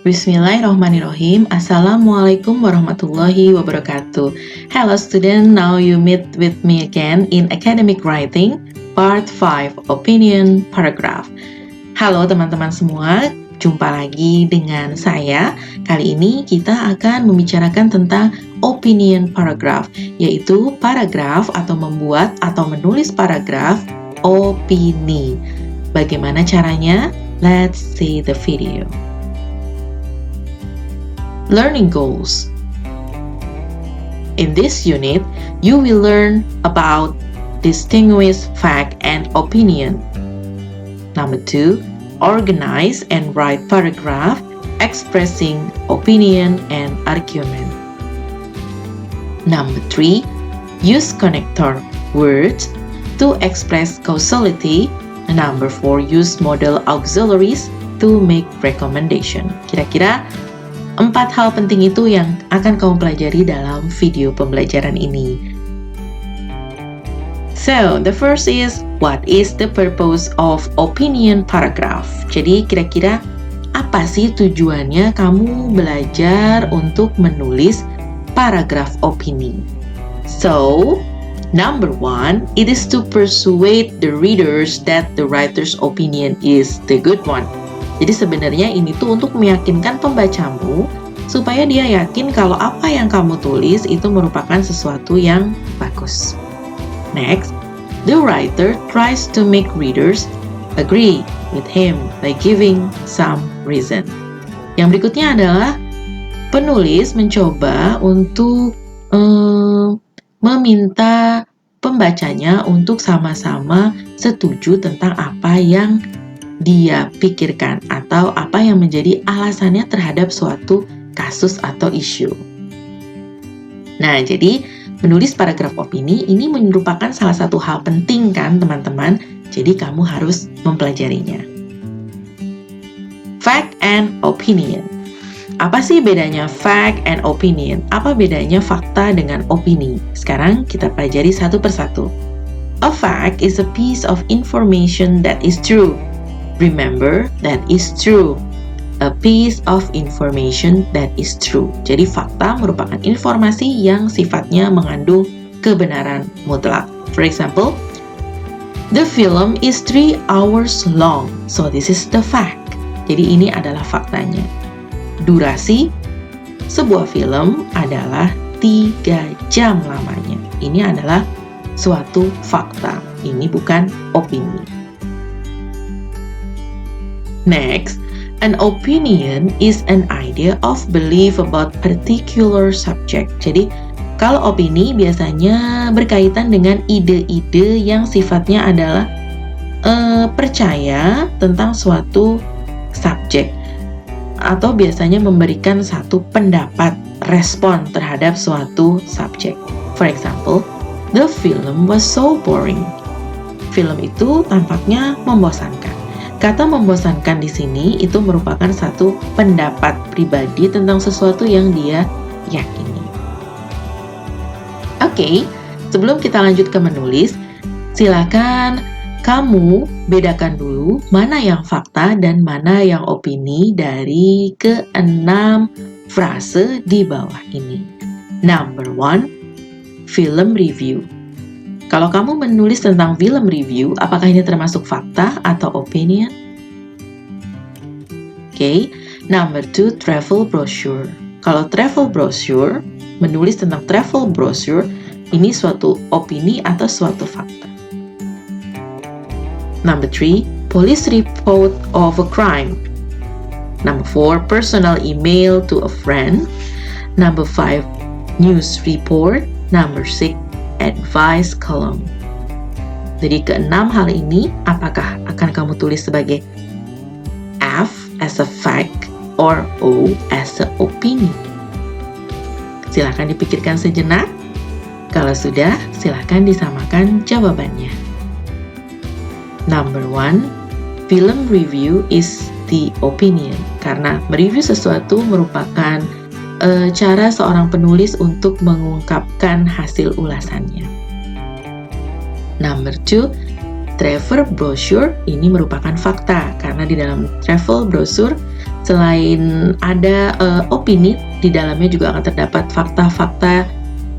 Bismillahirrahmanirrahim. Assalamualaikum warahmatullahi wabarakatuh. Hello student, now you meet with me again in Academic Writing, Part 5, Opinion Paragraph. Halo teman-teman semua, jumpa lagi dengan saya. Kali ini kita akan membicarakan tentang opinion paragraph, yaitu paragraf atau membuat atau menulis paragraf opini. Bagaimana caranya? Let's see the video. Learning goals. In this unit, you will learn about distinguish fact and opinion. Number 2, organize and write paragraph expressing opinion and argument. Number 3, use connector words to express causality. Number 4, use model auxiliaries to make recommendation. Kira-kira 4 hal penting itu yang akan kamu pelajari dalam video pembelajaran ini. So, the first is, what is the purpose of opinion paragraph? Jadi, kira-kira apa sih tujuannya kamu belajar untuk menulis paragraf opini? So, number 1, it is to persuade the readers that the writer's opinion is the good one. Jadi sebenarnya ini tuh untuk meyakinkan pembacamu supaya dia yakin kalau apa yang kamu tulis itu merupakan sesuatu yang bagus. Next, the writer tries to make readers agree with him by giving some reason. Yang berikutnya adalah penulis mencoba untuk meminta pembacanya untuk sama-sama setuju tentang apa yang dia pikirkan atau apa yang menjadi alasannya terhadap suatu kasus atau isu. Nah, jadi menulis paragraf opini ini merupakan salah satu hal penting kan teman-teman, jadi kamu harus mempelajarinya. Fact and opinion. Apa sih bedanya fact and opinion? Apa bedanya fakta dengan opini? Sekarang kita pelajari satu persatu. A fact is a piece of information that is true. Remember, that is true. A piece of information that is true. Jadi fakta merupakan informasi yang sifatnya mengandung kebenaran mutlak. For example, the film is 3 hours long. So this is the fact. Jadi ini adalah faktanya. Durasi sebuah film adalah 3 jam lamanya. Ini adalah suatu fakta. Ini bukan opini. Next, an opinion is an idea of belief about particular subject. Jadi, kalau opini biasanya berkaitan dengan ide-ide yang sifatnya adalah percaya tentang suatu subjek, atau biasanya memberikan satu pendapat, respon terhadap suatu subjek. For example, the film was so boring. Film itu tampaknya membosankan. Kata membosankan di sini itu merupakan satu pendapat pribadi tentang sesuatu yang dia yakini. Oke, sebelum kita lanjut ke menulis, silakan kamu bedakan dulu mana yang fakta dan mana yang opini dari ke-6 frase di bawah ini. Number 1, film review. Kalau kamu menulis tentang film review, apakah ini termasuk fakta atau opinion? Oke. Number 2, travel brochure. Kalau travel brochure, menulis tentang travel brochure, ini suatu opini atau suatu fakta. Number 3, police report of a crime. Number 4, personal email to a friend. Number 5, news report. Number 6, advice column. Jadi ke-6 hal ini, apakah akan kamu tulis sebagai F as a fact or O as a opinion? Silahkan dipikirkan sejenak. Kalau sudah, silahkan disamakan jawabannya. Number 1, film review is the opinion. Karena mereview sesuatu merupakan cara seorang penulis untuk mengungkapkan hasil ulasannya. Number 2, travel brochure ini merupakan fakta karena di dalam travel brochure Selain ada opini, di dalamnya juga akan terdapat fakta-fakta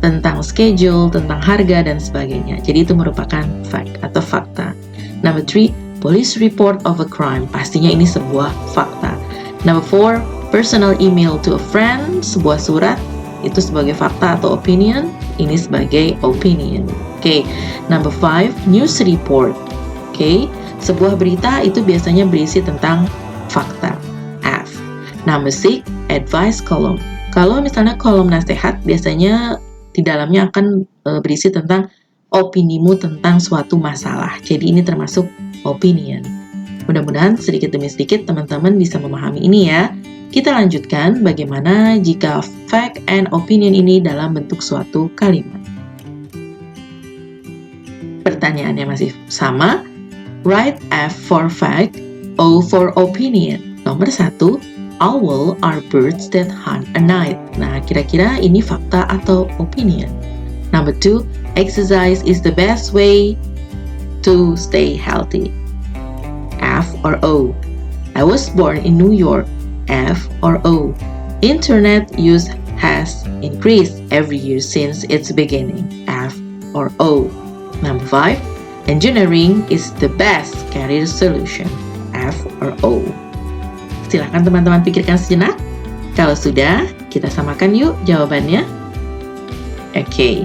tentang schedule, tentang harga, dan sebagainya. Jadi itu merupakan fact atau fakta. Number 3, police report of a crime. Pastinya ini sebuah fakta. Number 4, personal email to a friend. Sebuah surat, itu sebagai fakta atau opinion. Ini sebagai opinion. Oke. Number 5, news report. Oke. Sebuah berita itu biasanya berisi tentang fakta. F. Number 6, advice column. Kalau misalnya kolom nasihat, biasanya di dalamnya akan berisi tentang opinimu tentang suatu masalah. Jadi ini termasuk opinion. Mudah-mudahan sedikit demi sedikit teman-teman bisa memahami ini ya. Kita lanjutkan bagaimana jika fact and opinion ini dalam bentuk suatu kalimat. Pertanyaannya masih sama. Write F for fact, O for opinion. Nomor 1, owl are birds that hunt at night. Nah, kira-kira ini fakta atau opinion? Number 2, exercise is the best way to stay healthy. F or O? I was born in New York. F or O? Internet use has increased every year since its beginning. F or O? Number 5, engineering is the best career solution. F or O? Silahkan teman-teman pikirkan sejenak. Kalau sudah, kita samakan yuk jawabannya. Oke.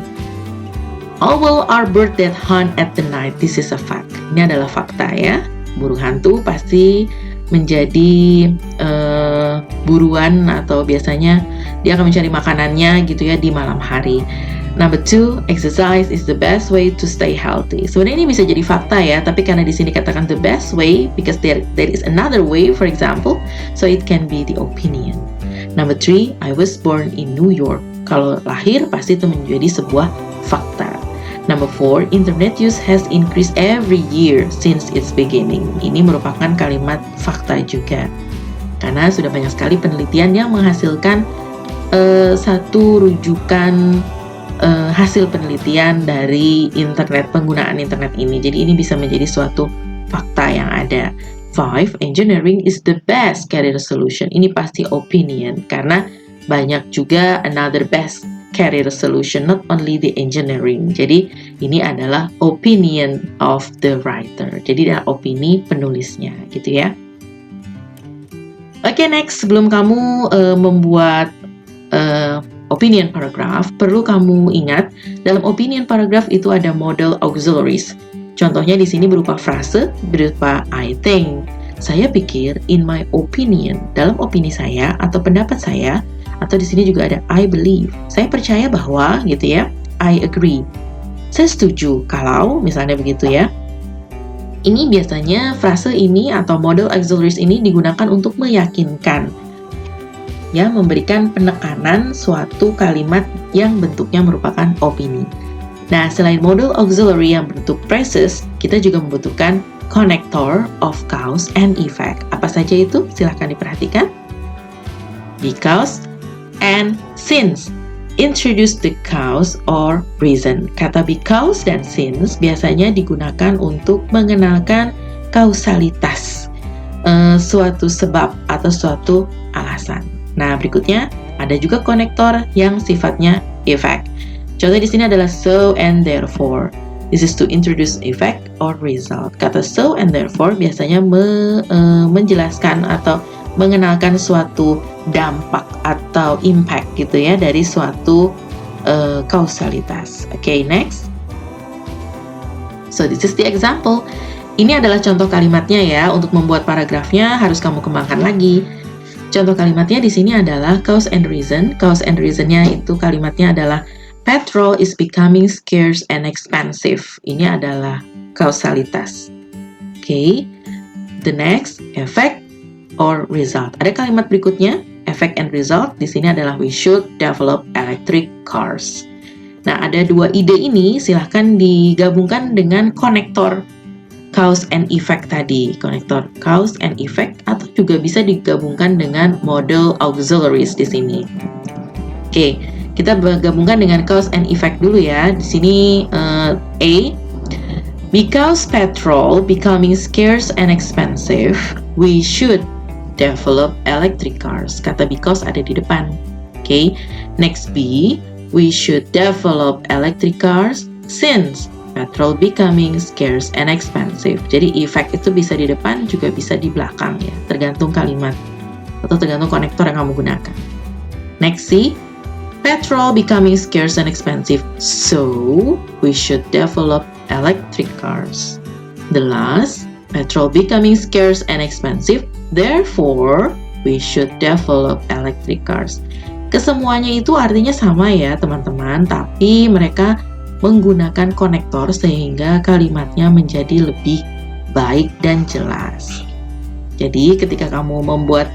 Owl are bird that hunt at the night. This is a fact. Ini adalah fakta ya. Burung hantu pasti menjadi buruan atau biasanya dia akan mencari makanannya gitu ya di malam hari. Number 2, exercise is the best way to stay healthy. Sebenarnya ini bisa jadi fakta ya, tapi karena di sini katakan the best way because there is another way, for example, so it can be the opinion. Number 3, I was born in New York. Kalau lahir pasti itu menjadi sebuah fakta. Number 4, internet use has increased every year since its beginning. Ini merupakan kalimat fakta juga. Karena sudah banyak sekali penelitian yang menghasilkan satu rujukan hasil penelitian dari internet, penggunaan internet ini. Jadi ini bisa menjadi suatu fakta yang ada. 5, engineering is the best career solution. Ini pasti opinion karena banyak juga another best career solution, not only the engineering. Jadi ini adalah opinion of the writer. Jadi adalah opini penulisnya gitu ya. Oke, next, sebelum kamu membuat opinion paragraph, perlu kamu ingat dalam opinion paragraph itu ada model auxiliaries. Contohnya di sini berupa frase berupa I think, saya pikir, in my opinion, dalam opini saya atau pendapat saya, atau di sini juga ada I believe, saya percaya bahwa gitu ya, I agree, saya setuju kalau misalnya begitu ya. Ini biasanya frase ini atau model auxiliaries ini digunakan untuk meyakinkan, ya, memberikan penekanan suatu kalimat yang bentuknya merupakan opini. Nah, selain model auxiliary yang bentuk phrases, kita juga membutuhkan connector of cause and effect. Apa saja itu? Silahkan diperhatikan. Because and since. Introduce the cause or reason. Kata because dan since biasanya digunakan untuk mengenalkan kausalitas, suatu sebab atau suatu alasan. Nah, berikutnya ada juga konektor yang sifatnya effect. Contoh di sini adalah so and therefore. This is to introduce effect or result. Kata so and therefore biasanya menjelaskan atau mengenalkan suatu dampak atau impact gitu ya dari suatu kausalitas. Okay, next. So this is the example. Ini adalah contoh kalimatnya ya. Untuk membuat paragrafnya harus kamu kembangkan lagi. Contoh kalimatnya di sini adalah cause and reason. Cause and reasonnya itu kalimatnya adalah petrol is becoming scarce and expensive. Ini adalah kausalitas. Okay. The next, effect or result. Ada kalimat berikutnya, effect and result. Di sini adalah we should develop electric cars. Nah, ada dua ide ini, silahkan digabungkan dengan konektor cause and effect tadi. Konektor cause and effect atau juga bisa digabungkan dengan model auxiliaries di sini. Oke, kita gabungkan dengan cause and effect dulu ya. Di sini A, because petrol becoming scarce and expensive, we should develop electric cars. Kata because ada di depan. Okay. Next B, we should develop electric cars since petrol becoming scarce and expensive. Jadi effect itu bisa di depan juga bisa di belakang ya, tergantung kalimat atau tergantung konektor yang kamu gunakan. Next C, petrol becoming scarce and expensive, so we should develop electric cars. The last, petrol becoming scarce and expensive, therefore we should develop electric cars. Kesemuanya itu artinya sama ya teman-teman, tapi mereka menggunakan konektor sehingga kalimatnya menjadi lebih baik dan jelas. Jadi ketika kamu membuat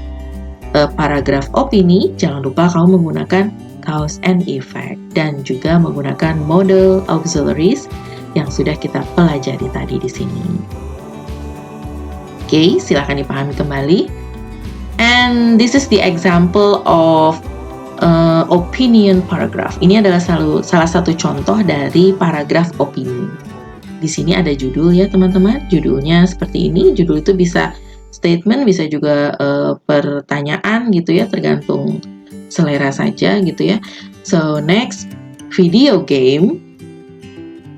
paragraf opini, jangan lupa kamu menggunakan cause and effect dan juga menggunakan model auxiliaries yang sudah kita pelajari tadi di sini. Oke, silakan dipahami kembali. And this is the example of opinion paragraph. Ini adalah salah satu contoh dari paragraf opini. Di sini ada judul ya teman-teman. Judulnya seperti ini. Judul itu bisa statement, bisa juga pertanyaan gitu ya, tergantung selera saja gitu ya. So next, video game,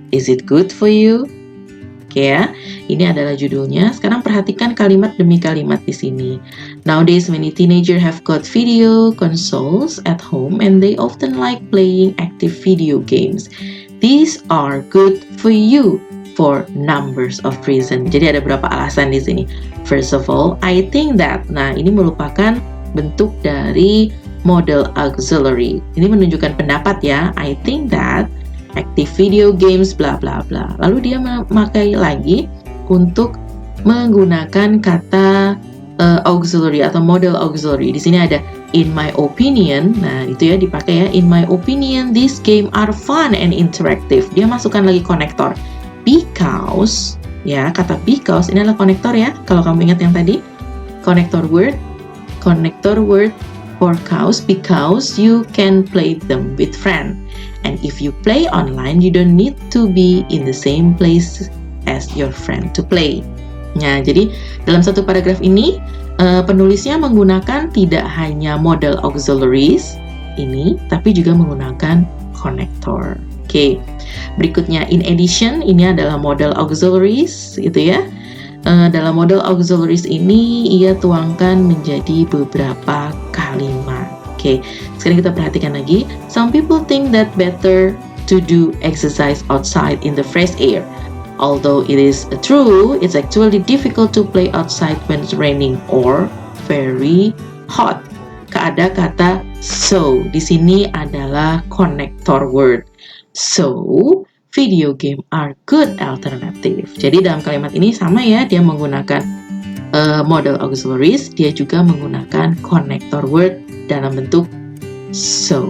is it good for you? Oke ya, ini adalah judulnya. Sekarang perhatikan kalimat demi kalimat di sini. Nowadays many teenagers have got video consoles at home and they often like playing active video games. These are good for you for numbers of reasons. Jadi ada berapa alasan di sini. First of all, I think that. Nah, ini merupakan bentuk dari model auxiliary. Ini menunjukkan pendapat ya. I think that active video games bla bla bla. Lalu dia memakai lagi untuk menggunakan kata auxiliary atau model auxiliary. Di sini ada in my opinion. Nah, itu ya dipakai ya. In my opinion, these game are fun and interactive. Dia masukkan lagi konektor. Because, ya kata because ini adalah konektor ya. Kalau kamu ingat yang tadi, connector word for cause, because you can play them with friend. And if you play online, you don't need to be in the same place as your friend to play. Nah, jadi dalam satu paragraf ini penulisnya menggunakan tidak hanya model auxiliaries ini, tapi juga menggunakan konektor. Oke, berikutnya in addition, ini adalah model auxiliaries gitu ya. Dalam model auxiliaries ini ia tuangkan menjadi beberapa kalimat. Oke, sekarang kita perhatikan lagi. Some people think that better to do exercise outside in the fresh air. Although it is true, it's actually difficult to play outside when it's raining or very hot. Ada kata so. Di sini adalah connector word. So, video game are good alternative. Jadi dalam kalimat ini sama ya, dia menggunakan model auxiliaries, dia juga menggunakan connector word dalam bentuk so.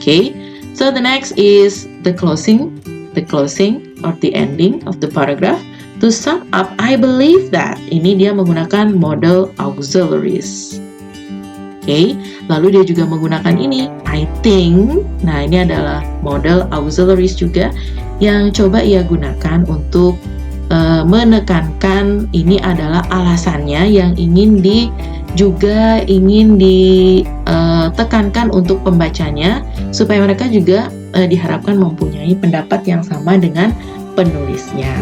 Okay, so the next is the closing or the ending of the paragraph. To sum up, I believe that. Ini dia menggunakan model auxiliaries. Okay, lalu dia juga menggunakan ini I think. Nah, ini adalah model auxiliaries juga yang coba ia gunakan untuk menekankan ini adalah alasannya yang ingin ditekankan untuk pembacanya supaya mereka juga diharapkan mempunyai pendapat yang sama dengan penulisnya.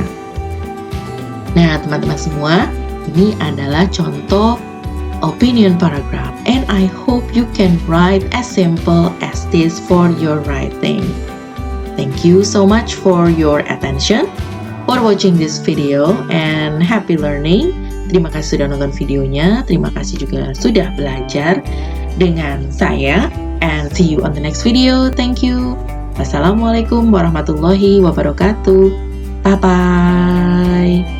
Nah, teman-teman semua, ini adalah contoh opinion paragraph and I hope you can write as simple as this for your writing. Thank you so much for your attention, for watching this video, and happy learning. Terima kasih sudah nonton videonya, terima kasih juga sudah belajar dengan saya, and see you on the next video. Thank you. Wassalamualaikum warahmatullahi wabarakatuh. Bye-bye.